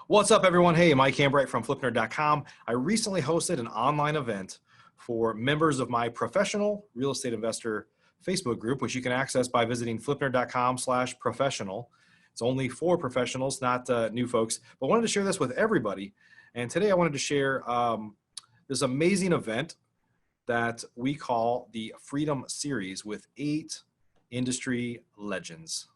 What's up, everyone? Hey, Mike Hambright from FlipNerd.com. I recently hosted an online event for members of my professional real estate investor Facebook group, which you can access by visiting FlipNerd.com/professional. It's only for professionals, not new folks, but I wanted to share this with everybody. And today I wanted to share this amazing event that we call the Freedom Series with 8 industry legends.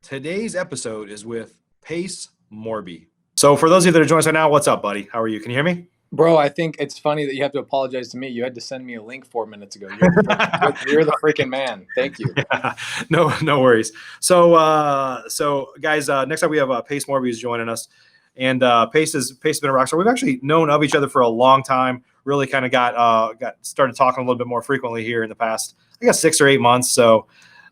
Today's episode is with Pace Morby. So for those of you that are joining us right now, what's up, buddy? How are you? Can you hear me? Bro, I think it's funny that you have to apologize to me. You had to send me a link 4 minutes ago. You're the freaking man. Thank you. Yeah, no worries. So guys, next up we have Pace Morby who's joining us, and Pace has been a rock star. We've actually known of each other for a long time. Really kind of got started talking a little bit more frequently here in the past, I guess, 6 or 8 months. So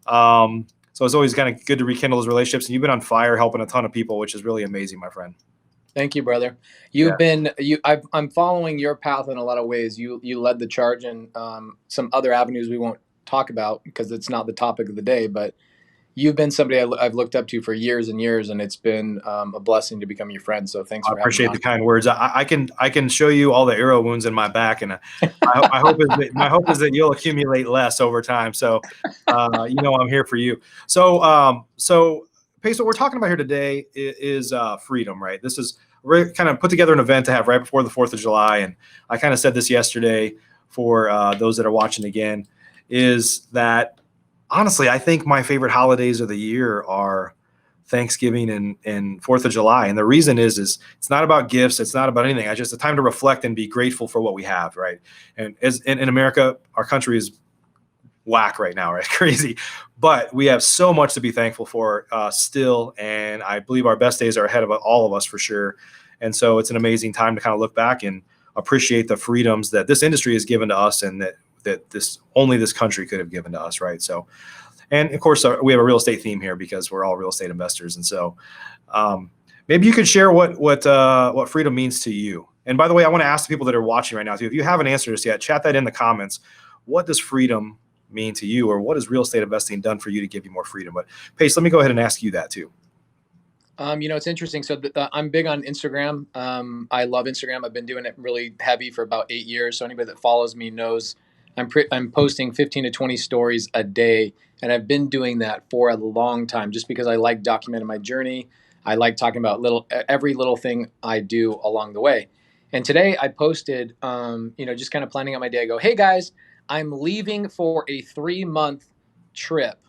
it's always kind of good to rekindle those relationships. And you've been on fire, helping a ton of people, which is really amazing, my friend. Thank you, brother. I'm following your path in a lot of ways. You led the charge in some other avenues we won't talk about because it's not the topic of the day. But you've been somebody I've looked up to for years and years, and it's been a blessing to become your friend. So thanks for having me. I appreciate the kind words. I can show you all the arrow wounds in my back, and my hope is that you'll accumulate less over time. So I'm here for you. So Pace, what we're talking about here today is freedom, right? We're kind of put together an event to have right before the 4th of July. And I kind of said this yesterday for those that are watching again, is that honestly, I think my favorite holidays of the year are Thanksgiving and 4th of July. And the reason is it's not about gifts. It's not about anything. It's just a time to reflect and be grateful for what we have, right? And in America, our country is whack right now, right? Crazy. But we have so much to be thankful for still. And I believe our best days are ahead of all of us for sure. And so it's an amazing time to kind of look back and appreciate the freedoms that this industry has given to us and that only this country could have given to us, right? So, and of course, we have a real estate theme here because we're all real estate investors. And so maybe you could share what freedom means to you. And by the way, I want to ask the people that are watching right now, too, if you haven't answered this yet, chat that in the comments. What does freedom mean to you, or what has real estate investing done for you to give you more freedom? But Pace, let me go ahead and ask you that too. It's interesting. So I'm big on Instagram. I love Instagram. I've been doing it really heavy for about 8 years. So anybody that follows me knows I'm posting 15 to 20 stories a day. And I've been doing that for a long time just because I like documenting my journey. I like talking about every little thing I do along the way. And today I posted, just kind of planning out my day. I go, hey guys, I'm leaving for a 3-month trip.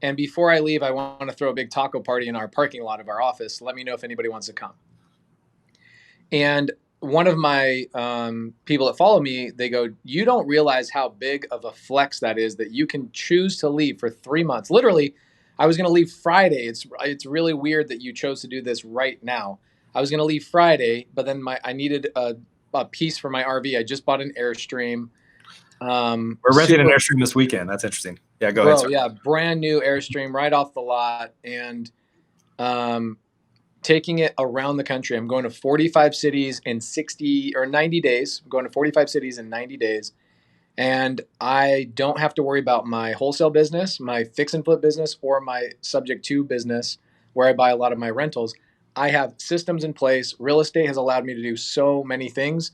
And before I leave, I want to throw a big taco party in our parking lot of our office. Let me know if anybody wants to come. And one of my people that follow me, they go, you don't realize how big of a flex that is, that you can choose to leave for 3 months. Literally, I was going to leave Friday. It's really weird that you chose to do this right now. I was going to leave Friday, but then I needed a piece for my RV. I just bought an Airstream. We're renting an Airstream this weekend. That's interesting. Yeah, go ahead. Sir. Yeah, brand new Airstream right off the lot, and taking it around the country. I'm going to 45 cities in 60 or 90 days. I'm going to 45 cities in 90 days, and I don't have to worry about my wholesale business, my fix and flip business, or my subject to business where I buy a lot of my rentals. I have systems in place. Real estate has allowed me to do so many things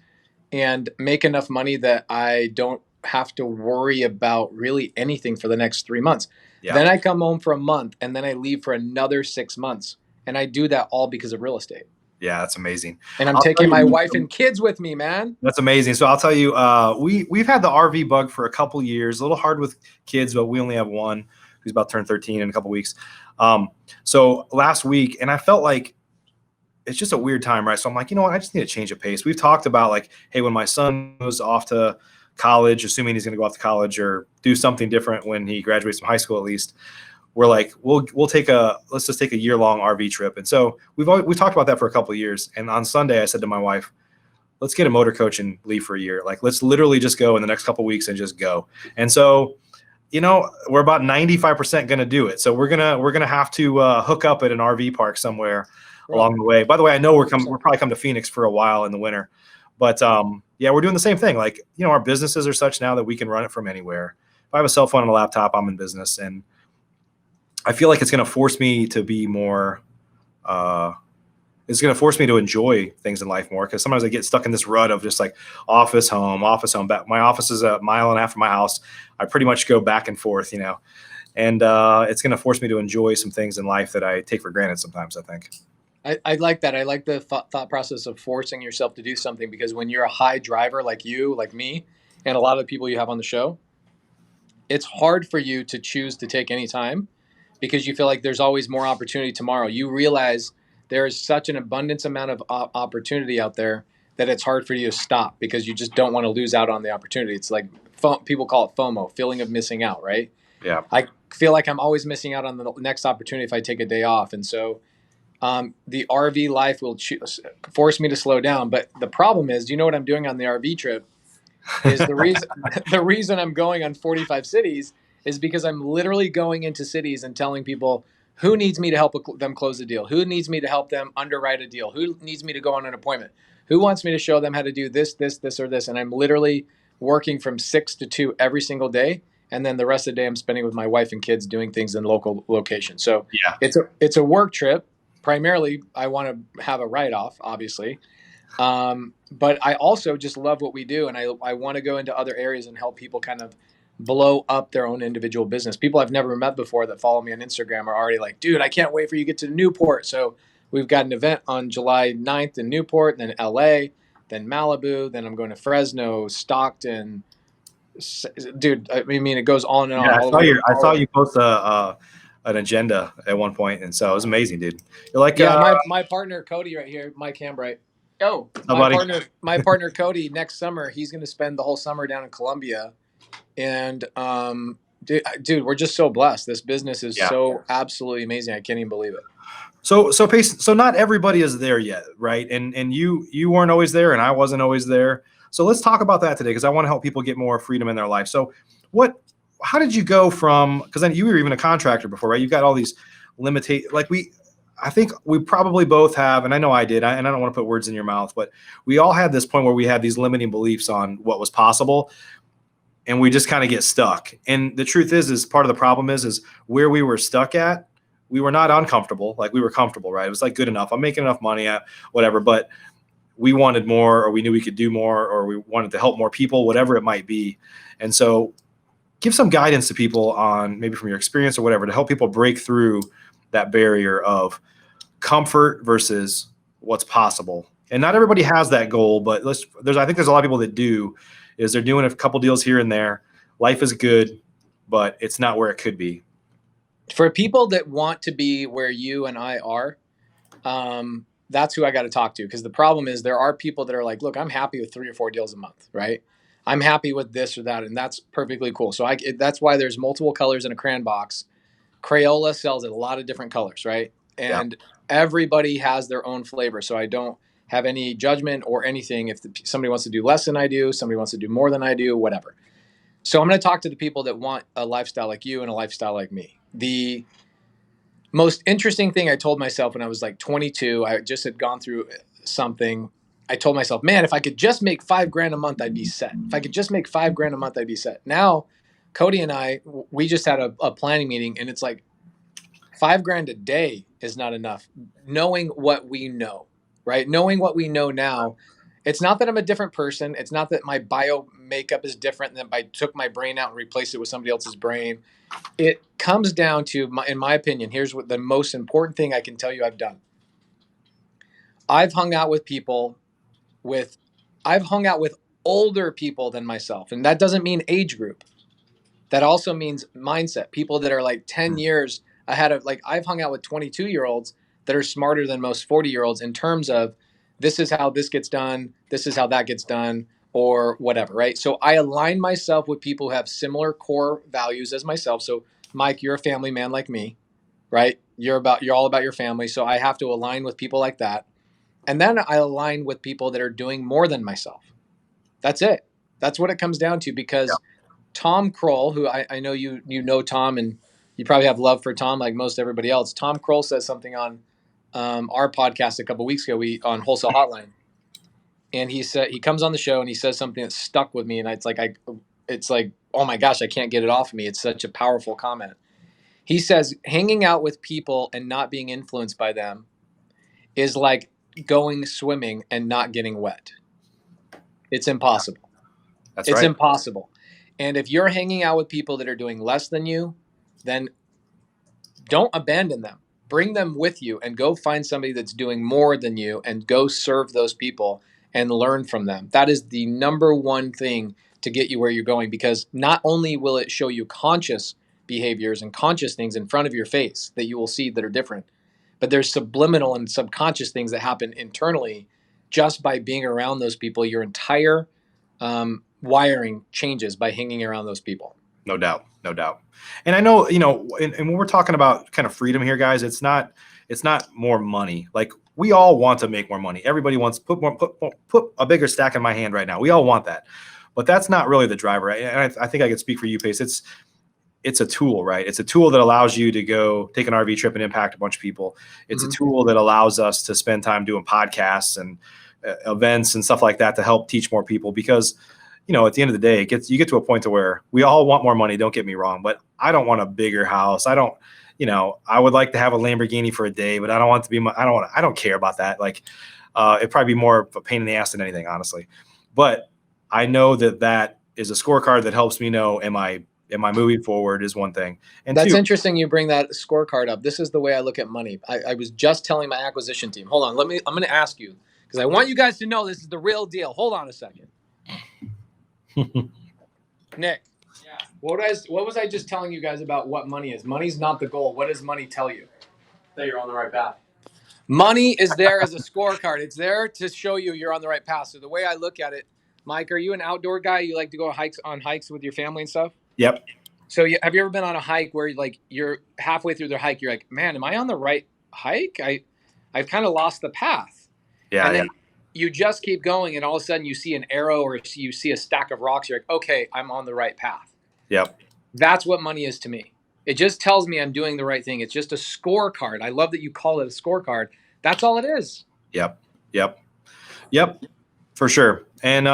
and make enough money that I don't have to worry about really anything for the next 3 months. Yeah. Then I come home for a month, and then I leave for another 6 months. And I do that all because of real estate. Yeah, that's amazing. And I'm taking my wife and kids with me, man. That's amazing. So I'll tell you, we've had the RV bug for a couple years. A little hard with kids, but we only have one who's about to turn 13 in a couple weeks. So last week, and I felt like it's just a weird time, right? So I'm like, you know what? I just need to change of pace. We've talked about like, hey, when my son goes off to college, assuming he's going to go off to college or do something different when he graduates from high school, at least, we're like, let's just take a year-long RV trip. And so we've talked about that for a couple of years. And on Sunday, I said to my wife, let's get a motor coach and leave for a year. Like, let's literally just go in the next couple of weeks and just go. And so, we're about 95% going to do it. So we're gonna have to hook up at an RV park somewhere along the way. By the way, I know we're probably come to Phoenix for a while in the winter, but yeah, we're doing the same thing. Like, our businesses are such now that we can run it from anywhere. If I have a cell phone and a laptop, I'm in business, and I feel like it's going to force me to be more It's going to force me to enjoy things in life more, because sometimes I get stuck in this rut of just like office, home, office, home. My office is a mile and a half from my house. I pretty much go back and forth, and it's going to force me to enjoy some things in life that I take for granted sometimes, I think. I like that. I like the thought process of forcing yourself to do something, because when you're a high driver like you, like me, and a lot of the people you have on the show, it's hard for you to choose to take any time because you feel like there's always more opportunity tomorrow. You realize there is such an abundance amount of opportunity out there that it's hard for you to stop because you just don't want to lose out on the opportunity. It's like people call it FOMO, feeling of missing out, right? Yeah. I feel like I'm always missing out on the next opportunity if I take a day off. And so the RV life will force me to slow down. But the problem is, do you know what I'm doing on the RV trip? Is the reason I'm going on 45 cities is because I'm literally going into cities and telling people who needs me to help them close a deal, who needs me to help them underwrite a deal, who needs me to go on an appointment, who wants me to show them how to do this, this, this, or this. And I'm literally working from 6 to 2 every single day. And then the rest of the day I'm spending with my wife and kids doing things in local locations. So Yeah. it's a work trip. Primarily, I want to have a write-off, obviously. But I also just love what we do. And I want to go into other areas and help people kind of blow up their own individual business. People I've never met before that follow me on Instagram are already like, dude, I can't wait for you to get to Newport. So we've got an event on July 9th in Newport, then LA, then Malibu, then I'm going to Fresno, Stockton. Dude, I mean, it goes on and on. Yeah, I saw All you post an agenda at one point, and so it was amazing, dude. You're like, yeah, my partner Cody right here, Mike Hambright. Oh, somebody. My partner Cody. Next summer, he's going to spend the whole summer down in Colombia, and dude, we're just so blessed. This business is so absolutely amazing. I can't even believe it. So not everybody is there yet, right? And you weren't always there, and I wasn't always there. So let's talk about that today, because I want to help people get more freedom in their life. So how did you go from, because then you were even a contractor before, right? You've got all these I think we probably both have, and I know I did, and I don't want to put words in your mouth, but we all had this point where we had these limiting beliefs on what was possible, and we just kind of get stuck. And the truth is part of the problem is where we were stuck at, we were not uncomfortable. Like, we were comfortable, right? It was like, good enough. I'm making enough money at whatever, but we wanted more, or we knew we could do more, or we wanted to help more people, whatever it might be. And so give some guidance to people on, maybe from your experience or whatever, to help people break through that barrier of comfort versus what's possible. And not everybody has that goal, but I think there's a lot of people that do, is they're doing a couple deals here and there. Life is good, but it's not where it could be. For people that want to be where you and I are, that's who I got to talk to. Because the problem is, there are people that are like, look, I'm happy with 3 or 4 deals a month, right? I'm happy with this or that, and that's perfectly cool. So that's why there's multiple colors in a crayon box. Crayola sells a lot of different colors, right? And everybody has their own flavor. So I don't have any judgment or anything. If somebody wants to do less than I do, somebody wants to do more than I do, whatever. So I'm going to talk to the people that want a lifestyle like you and a lifestyle like me. The most interesting thing I told myself when I was like 22, I just had gone through something. I told myself, man, if I could just make $5,000 a month, I'd be set. If I could just make $5,000 a month, I'd be set. Now, Cody and I, we just had a planning meeting, and it's like $5,000 a day is not enough. Knowing what we know, right? Knowing what we know now, it's not that I'm a different person. It's not that my bio makeup is different than if I took my brain out and replaced it with somebody else's brain. It comes down to, in my opinion, here's what the most important thing I can tell you I've done. I've hung out with older people than myself. And that doesn't mean age group. That also means mindset. People that are like 10 years ahead of, like, I've hung out with 22-year-olds that are smarter than most 40-year-olds in terms of, this is how this gets done, this is how that gets done, or whatever, right? So I align myself with people who have similar core values as myself. So Mike, you're a family man like me, right? You're all about your family. So I have to align with people like that. And then I align with people that are doing more than myself. That's it. That's what it comes down to, because Tom Kroll, who I know you know Tom, and you probably have love for Tom like most everybody else. Tom Kroll says something on our podcast a couple weeks ago, on Wholesale Hotline, and he comes on the show and he says something that stuck with me, and it's like, oh my gosh, I can't get it off of me. It's such a powerful comment. He says, hanging out with people and not being influenced by them is like going swimming and not getting wet. It's impossible. That's It's right. impossible. And if you're hanging out with people that are doing less than you, then don't abandon them. Bring them with you and go find somebody that's doing more than you and go serve those people and learn from them. That is the number one thing to get you where you're going, because not only will it show you conscious behaviors and conscious things in front of your face that you will see that are different, but there's subliminal and subconscious things that happen internally just by being around those people. Your entire wiring changes by hanging around those people. No doubt. No doubt. And I know, and when we're talking about kind of freedom here, guys, it's not more money. Like, we all want to make more money. Everybody wants put a bigger stack in my hand right now. We all want that, but that's not really the driver. And I think I could speak for you, Pace. It's a tool, right? It's a tool that allows you to go take an RV trip and impact a bunch of people. It's a tool that allows us to spend time doing podcasts and events and stuff like that to help teach more people, because at the end of the day, you get to a point to where we all want more money. Don't get me wrong, but I don't want a bigger house. I would like to have a Lamborghini for a day, but I don't want it to be I don't care about that. Like, it'd probably be more of a pain in the ass than anything, honestly. But I know that is a scorecard that helps me know, am I moving forward, is one thing. And that's two, interesting you bring that scorecard up. This is the way I look at money. I was just telling my acquisition team, hold on, I'm going to ask you, because I want you guys to know this is the real deal. Hold on a second. Nick, yeah. What was I just telling you guys about what money is? Money's not the goal. What does money tell you? That you're on the right path. Money is there as a scorecard. It's there to show you you're on the right path. So the way I look at it, Mike, are you an outdoor guy? You like to go on hikes with your family and stuff? Yep. So have you ever been on a hike where you're halfway through the hike, you're like, man, am I on the right hike? I've kind of lost the path. Yeah. And then you just keep going, and all of a sudden you see an arrow or you see a stack of rocks. You're like, okay, I'm on the right path. Yep. That's what money is to me. It just tells me I'm doing the right thing. It's just a scorecard. I love that you call it a scorecard. That's all it is. Yep. For sure. And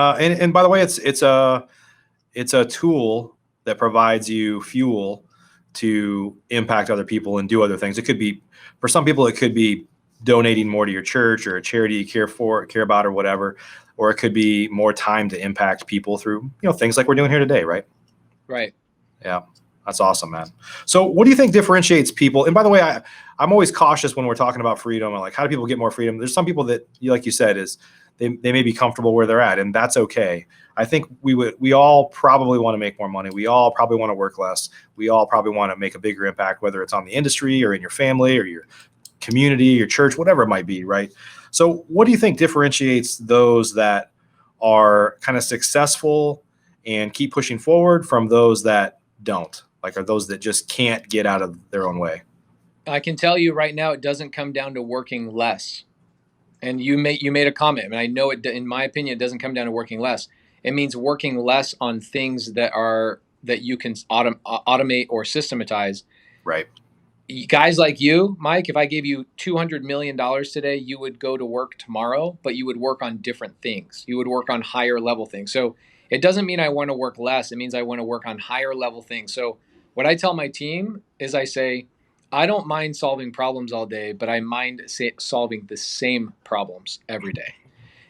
by the way, it's a tool that provides you fuel to impact other people and do other things. It could be, for some people, it could be donating more to your church or a charity you care about or whatever, or it could be more time to impact people through, things like we're doing here today. Right. Right. Yeah. That's awesome, man. So what do you think differentiates people? And by the way, I'm always cautious when we're talking about freedom. Like, how do people get more freedom? There's some people that, like you said, is they may be comfortable where they're at, and that's okay. I think we all probably want to make more money. We all probably want to work less. We all probably want to make a bigger impact, whether it's on the industry or in your family or your community, your church, whatever it might be, right? So what do you think differentiates those that are kind of successful and keep pushing forward from those that don't? Like, are those that just can't get out of their own way? I can tell you right now, it doesn't come down to working less. And you made a comment, and I know it. In my opinion, it doesn't come down to working less. It means working less on things that you can automate or systematize. Right. Guys like you, Mike, if I gave you $200 million today, you would go to work tomorrow, but you would work on different things. You would work on higher level things. So it doesn't mean I want to work less. It means I want to work on higher level things. So what I tell my team is, I say, I don't mind solving problems all day, but I mind solving the same problems every day.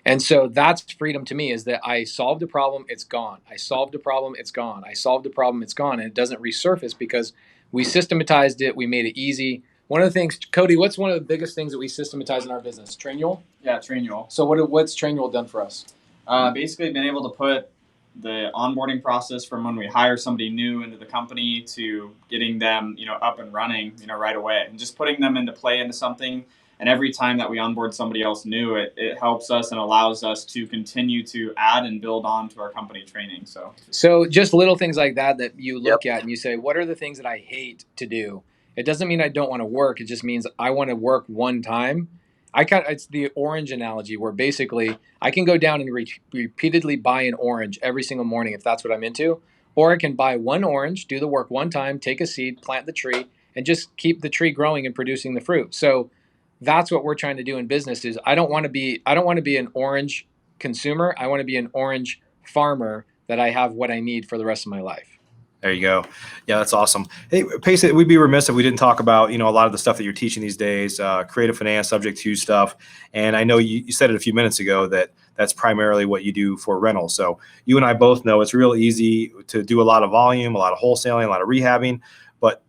And so that's freedom to me, is that I solved a problem, it's gone. I solved a problem, it's gone. I solved a problem, it's gone. And it doesn't resurface because we systematized it. We made it easy. One of the things, Cody, what's one of the biggest things that we systematize in our business? Trainual? Yeah, Trainual. So what's Trainual done for us? Basically been able to put the onboarding process from when we hire somebody new into the company to getting them, up and running, right away, and just putting them into play into something. And every time that we onboard somebody else new, it helps us and allows us to continue to add and build on to our company training. So just little things like that you look at and you say, what are the things that I hate to do? It doesn't mean I don't want to work. It just means I want to work one time. It's the orange analogy, where basically I can go down and repeatedly buy an orange every single morning if that's what I'm into, or I can buy one orange, do the work one time, take a seed, plant the tree, and just keep the tree growing and producing the fruit. So that's what we're trying to do in business. Is I don't want to be an orange consumer. I want to be an orange farmer, that I have what I need for the rest of my life. There you go. Yeah, that's awesome. Hey, Pace, we'd be remiss if we didn't talk about, a lot of the stuff that you're teaching these days, creative finance, subject to stuff. And I know you said it a few minutes ago that that's primarily what you do for rentals. So you and I both know it's real easy to do a lot of volume, a lot of wholesaling, a lot of rehabbing. But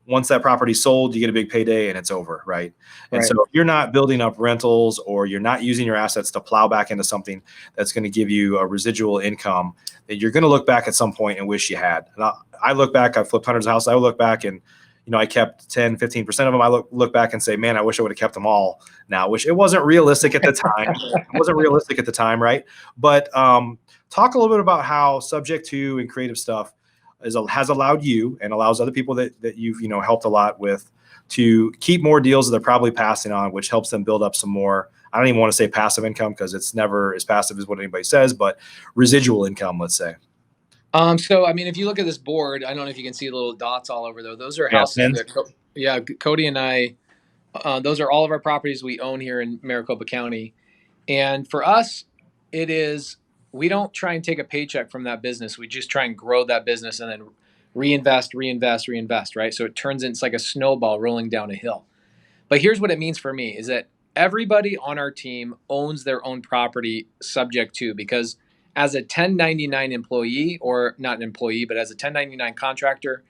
once that property's sold, you get a big payday and it's over, right? And Right. so if you're not building up rentals or you're not using your assets to plow back into something that's going to give you a residual income, that you're going to look back at some point and wish you had. And I look back, I flipped hundreds of houses. I look back and, I kept 10, 15% of them. I look back and say, man, I wish I would have kept them all now, which it wasn't realistic at the time. It wasn't realistic at the time, right? But talk a little bit about how subject to and creative stuff has allowed you and allows other people that you've helped a lot with to keep more deals that they're probably passing on, which helps them build up some more. I don't even want to say passive income because it's never as passive as what anybody says, but residual income, let's say. So I mean, if you look at this board, I don't know if you can see the little dots all over though. Those are houses Pins. that Cody and I. Those are all of our properties we own here in Maricopa County, and for us, it is we don't try and take a paycheck from that business. We just try and grow that business and then reinvest, reinvest, reinvest. Right, so it turns into, it's like a snowball rolling down a hill. But here's what it means for me is that everybody on our team owns their own property subject to, because as a 1099 employee, or not an employee, but as a 1099 contractor,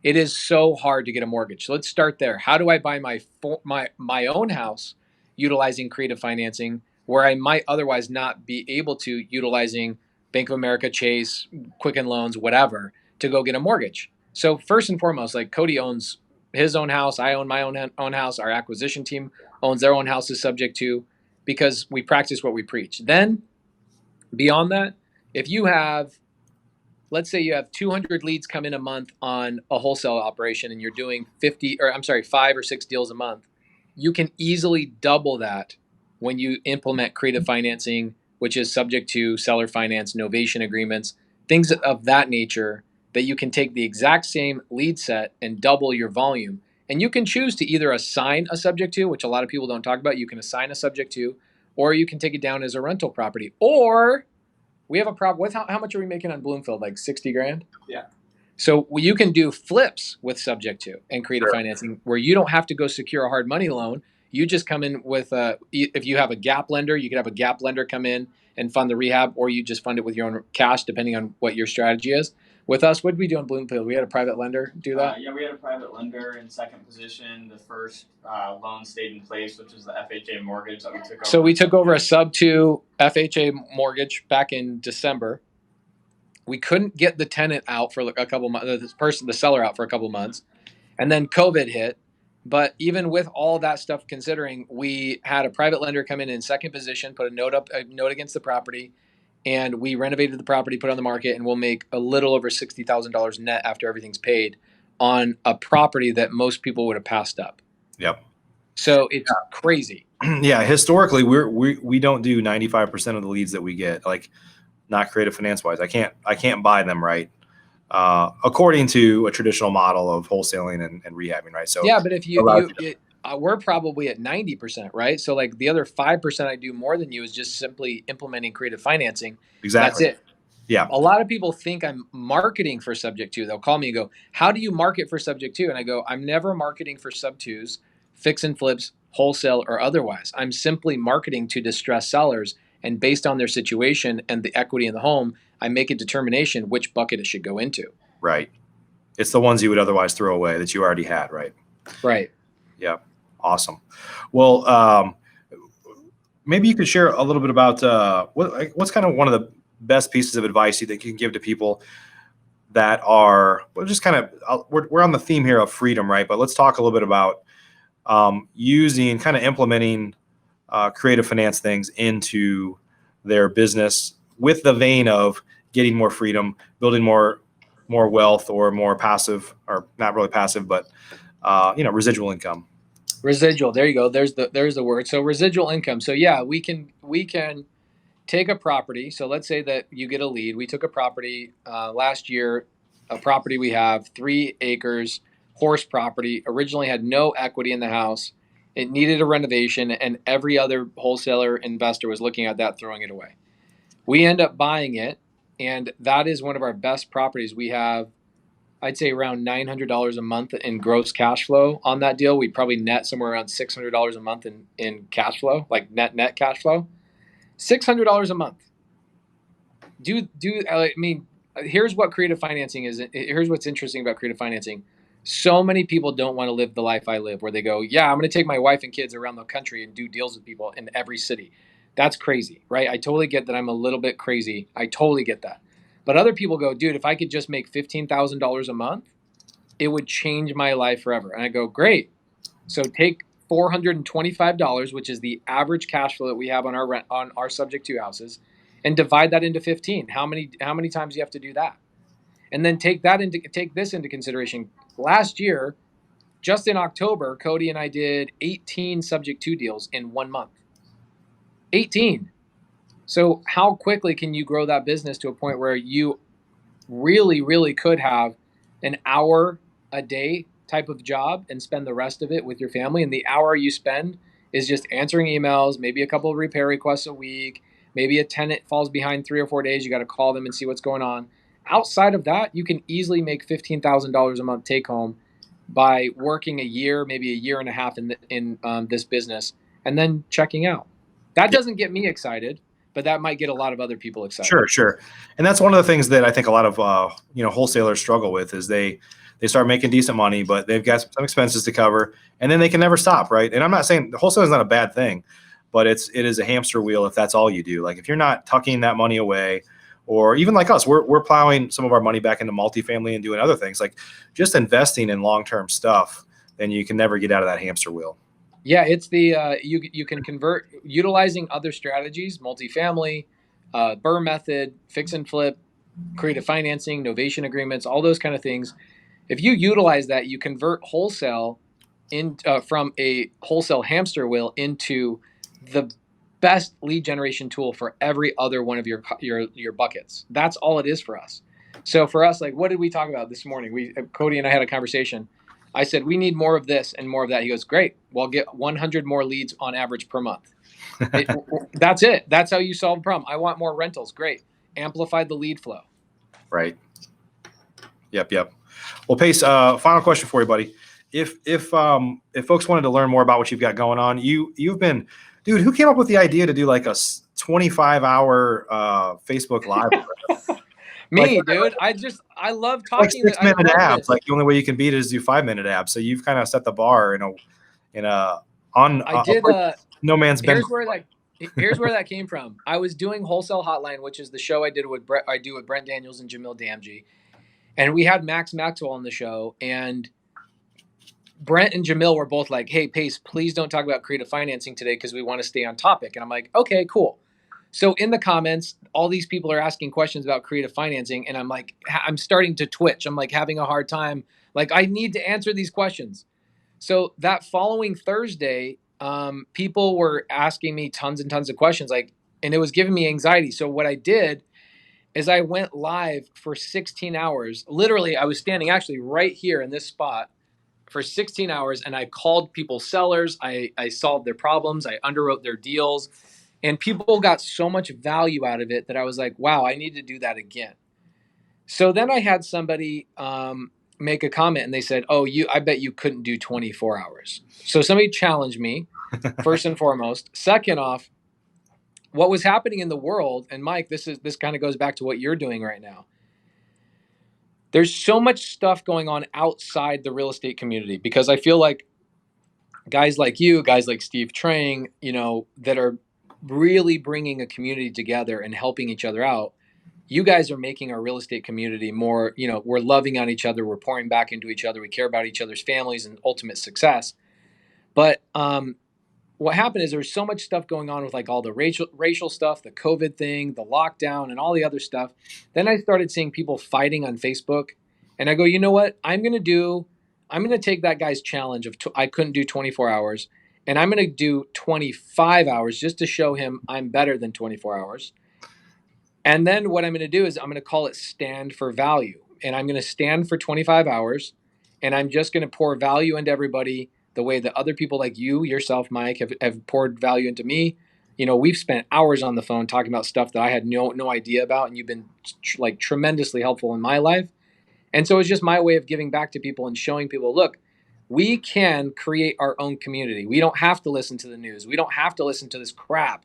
it is so hard to get a mortgage. So let's start there. How do I buy my own house utilizing creative financing where I might otherwise not be able to, utilizing Bank of America, Chase, Quicken Loans, whatever, to go get a mortgage? So first and foremost, like Cody owns his own house, I own my own house, our acquisition team owns their own houses subject to, because we practice what we preach. Then beyond that, if you have, let's say you have 200 leads come in a month on a wholesale operation and you're doing 5 or 6 deals a month, you can easily double that when you implement creative financing, which is subject to seller finance, novation agreements, things of that nature, that you can take the exact same lead set and double your volume. And you can choose to either assign a subject to, which a lot of people don't talk about. You can assign a subject to, or you can take it down as a rental property. Or we have a problem with how much are we making on Bloomfield? Like 60 grand? Yeah. So you can do flips with subject to and creative financing where you don't have to go secure a hard money loan. You just come in with if you have a gap lender, you could have a gap lender come in and fund the rehab, or you just fund it with your own cash, depending on what your strategy is. With us, what did we do in Bloomfield? We had a private lender do that? Yeah, we had a private lender in second position. The first loan stayed in place, which was the FHA mortgage that we took over. So we took over a sub 2 FHA mortgage back in December. We couldn't get the tenant out for a couple months, the seller out for a couple months. And then COVID hit. But even with all that stuff considering, we had a private lender come in second position, put a note against the property, and we renovated the property, put it on the market, and we'll make a little over $60,000 net after everything's paid on a property that most people would have passed up. Yep. So it's crazy. Yeah, historically, we don't do 95% of the leads that we get, like not creative finance wise. I can't buy them right. According to a traditional model of wholesaling and rehabbing, right? So yeah, but if we're probably at 90%, right? So like the other 5% I do more than you is just simply implementing creative financing. Exactly. That's it. Yeah. A lot of people think I'm marketing for subject to. They'll call me and go, "How do you market for subject to?" And I go, "I'm never marketing for sub twos, fix and flips, wholesale or otherwise. I'm simply marketing to distressed sellers, and based on their situation and the equity in the home, I make a determination which bucket it should go into." Right. It's the ones you would otherwise throw away that you already had, right? Right. Yeah. Awesome. Well, maybe you could share a little bit about what's kind of one of the best pieces of advice that you can give to people that are just kind of, we're on the theme here of freedom, right? But let's talk a little bit about implementing creative finance things into their business with the vein of getting more freedom, building more wealth, or more passive, or not really passive, but residual income. Residual. There you go. There's the word. So residual income. So yeah, we can take a property. So let's say that you get a lead. We took a property last year, a property we have 3 acres, horse property, originally had no equity in the house. It needed a renovation, and every other wholesaler investor was looking at that, throwing it away. We end up buying it, and that is one of our best properties. We have I'd say around $900 a month in gross cash flow on that deal. We'd probably net somewhere around $600 a month in cash flow, like net cash flow. $600 a month. I mean, here's what creative financing is. Here's what's interesting about creative financing. So many people don't want to live the life I live, where they go, yeah, I'm going to take my wife and kids around the country and do deals with people in every city. That's crazy, right? I totally get that I'm a little bit crazy. I totally get that. But other people go, dude, if I could just make $15,000 a month, it would change my life forever. And I go, great. So take $425, which is the average cash flow that we have on our rent, on our subject to houses, and divide that into 15. How many times do you have to do that? And then take this into consideration. Last year, just in October, Cody and I did 18 subject to deals in 1 month. 18. So how quickly can you grow that business to a point where you really, really could have an hour a day type of job and spend the rest of it with your family? And the hour you spend is just answering emails, maybe a couple of repair requests a week, maybe a tenant falls behind 3 or 4 days. You got to call them and see what's going on. Outside of that, you can easily make $15,000 a month take home by working a year, maybe a year and a half in this business, and then checking out. That doesn't get me excited, but that might get a lot of other people excited. Sure. And that's one of the things that I think a lot of wholesalers struggle with is they start making decent money, but they've got some expenses to cover, and then they can never stop, right? And I'm not saying the wholesale is not a bad thing, but it is a hamster wheel if that's all you do. Like if you're not tucking that money away, or even like us, we're plowing some of our money back into multifamily and doing other things, like just investing in long-term stuff, then you can never get out of that hamster wheel. Yeah, it's the you can convert utilizing other strategies, multifamily, BRRRR method, fix and flip, creative financing, novation agreements, all those kind of things. If you utilize that, you convert wholesale from a wholesale hamster wheel into the best lead generation tool for every other one of your buckets. That's all it is for us. So for us, like, what did we talk about this morning? Cody and I had a conversation. I said, we need more of this and more of that. He goes, great. Well, get 100 more leads on average per month. That's it. That's how you solve the problem. I want more rentals. Great. Amplify the lead flow. Right. Yep. Well, Pace, final question for you, buddy. If folks wanted to learn more about what you've got going on, you've been, dude, who came up with the idea to do like a 25-hour Facebook Live? Me, dude. I love talking. Like 6-minute abs. Like the only way you can beat it is do 5-minute abs. So you've kind of set the bar no man's been. Here's where that came from. I was doing Wholesale Hotline, which is the show I do with Brent Daniels and Jamil Damji, and we had Max Maxwell on the show, and Brent and Jamil were both like, "Hey, Pace, please don't talk about creative financing today because we want to stay on topic." And I'm like, "Okay, cool." So in the comments, all these people are asking questions about creative financing, and I'm like, I'm starting to twitch. I'm like having a hard time. Like, I need to answer these questions. So that following Thursday, people were asking me tons and tons of questions, and it was giving me anxiety. So what I did is I went live for 16 hours. Literally, I was standing actually right here in this spot for 16 hours, and I called people sellers. I solved their problems. I underwrote their deals. And people got so much value out of it that I was like, wow, I need to do that again. So then I had somebody make a comment, and they said, oh, I bet you couldn't do 24 hours. So somebody challenged me, first and foremost. Second off, what was happening in the world, and Mike, this kind of goes back to what you're doing right now. There's so much stuff going on outside the real estate community, because I feel like guys like you, guys like Steve Trang, that are really bringing a community together and helping each other out. You guys are making our real estate community more, we're loving on each other. We're pouring back into each other. We care about each other's families and ultimate success. But what happened is there's so much stuff going on with like all the racial stuff, the COVID thing, the lockdown, and all the other stuff. Then I started seeing people fighting on Facebook, and I go, you know what? I'm going to take that guy's challenge of I couldn't do 24 hours. And I'm going to do 25 hours just to show him I'm better than 24 hours. And then what I'm going to do is I'm going to call it stand for value. And I'm going to stand for 25 hours. And I'm just going to pour value into everybody the way that other people like you, yourself, Mike, have poured value into me. We've spent hours on the phone talking about stuff that I had no idea about. And you've been tremendously helpful in my life. And so it's just my way of giving back to people and showing people, look, we can create our own community. We don't have to listen to the news. We don't have to listen to this crap.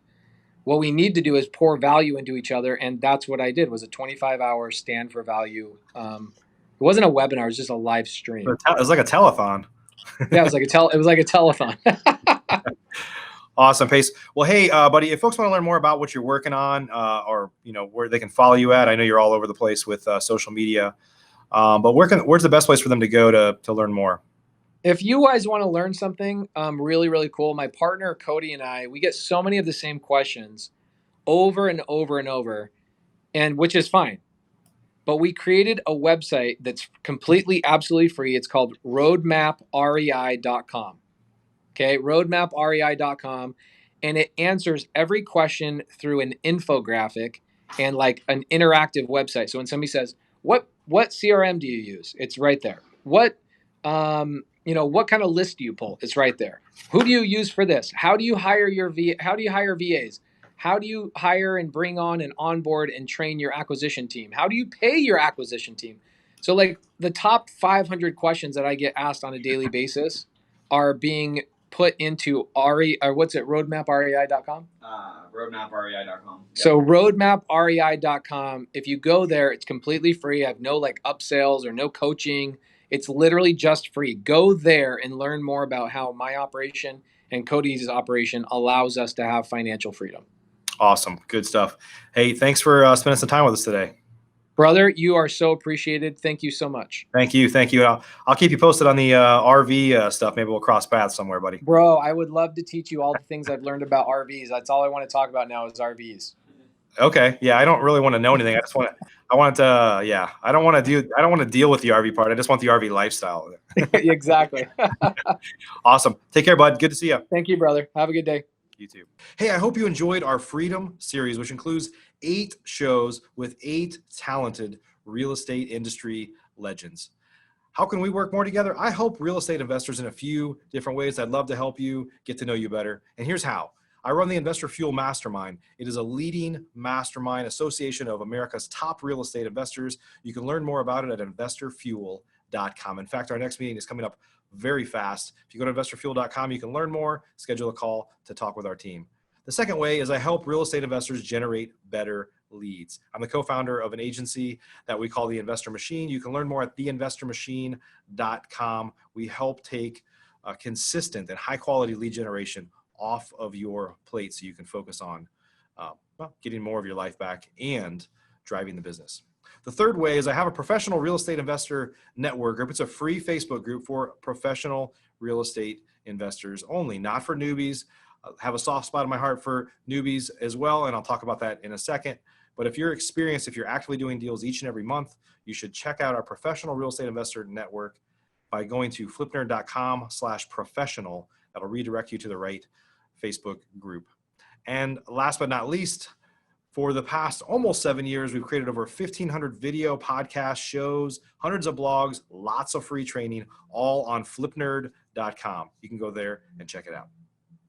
What we need to do is pour value into each other. And that's what I did, was a 25-hour stand for value. It wasn't a webinar, it was just a live stream. It was like a telethon. Yeah, it was like a telethon. Awesome, Pace. Well, hey, buddy, if folks want to learn more about what you're working on, or where they can follow you at, I know you're all over the place with social media, but where's the best place for them to go to learn more? If you guys want to learn something really, really cool, my partner Cody and I, we get so many of the same questions over and over and over, and which is fine. But we created a website that's completely, absolutely free. It's called roadmaprei.com. Okay, roadmaprei.com. And it answers every question through an infographic and like an interactive website. So when somebody says, what CRM do you use? It's right there. What kind of list do you pull? It's right there. Who do you use for this? How do you hire how do you hire VAs? How do you hire and bring on and onboard and train your acquisition team? How do you pay your acquisition team? So like the top 500 questions that I get asked on a daily basis are being put into roadmaprei.com? Roadmaprei.com. Yep. So roadmaprei.com, if you go there, it's completely free. I have no like upsells or no coaching. It's literally just free. Go there and learn more about how my operation and Cody's operation allows us to have financial freedom. Awesome. Good stuff. Hey, thanks for spending some time with us today. Brother, you are so appreciated. Thank you so much. Thank you. I'll keep you posted on the RV stuff. Maybe we'll cross paths somewhere, buddy. Bro, I would love to teach you all the things I've learned about RVs. That's all I want to talk about now is RVs. Okay. Yeah, I don't really want to know anything. I don't want to deal with the RV part. I just want the RV lifestyle. Exactly. Awesome. Take care, bud. Good to see you. Thank you, brother. Have a good day. You too. Hey, I hope you enjoyed our Freedom series, which includes 8 shows with 8 talented real estate industry legends. How can we work more together? I help real estate investors in a few different ways. I'd love to help you get to know you better. And here's how. I run the Investor Fuel Mastermind. It is a leading mastermind association of America's top real estate investors. You can learn more about it at investorfuel.com. In fact, our next meeting is coming up very fast. If you go to investorfuel.com, you can learn more, schedule a call to talk with our team. The second way is I help real estate investors generate better leads. I'm the co-founder of an agency that we call The Investor Machine. You can learn more at theinvestormachine.com. We help take consistent and high quality lead generation off of your plate so you can focus on getting more of your life back and driving the business. The third way is I have a professional real estate investor network group. It's a free Facebook group for professional real estate investors only, not for newbies. I have a soft spot in my heart for newbies as well, and I'll talk about that in a second. But if you're experienced, if you're actively doing deals each and every month, you should check out our professional real estate investor network by going to flipnerd.com/professional. That'll redirect you to the right Facebook group. And last but not least, for the past almost 7 years, we've created over 1,500 video podcast shows, hundreds of blogs, lots of free training, all on flipnerd.com. You can go there and check it out.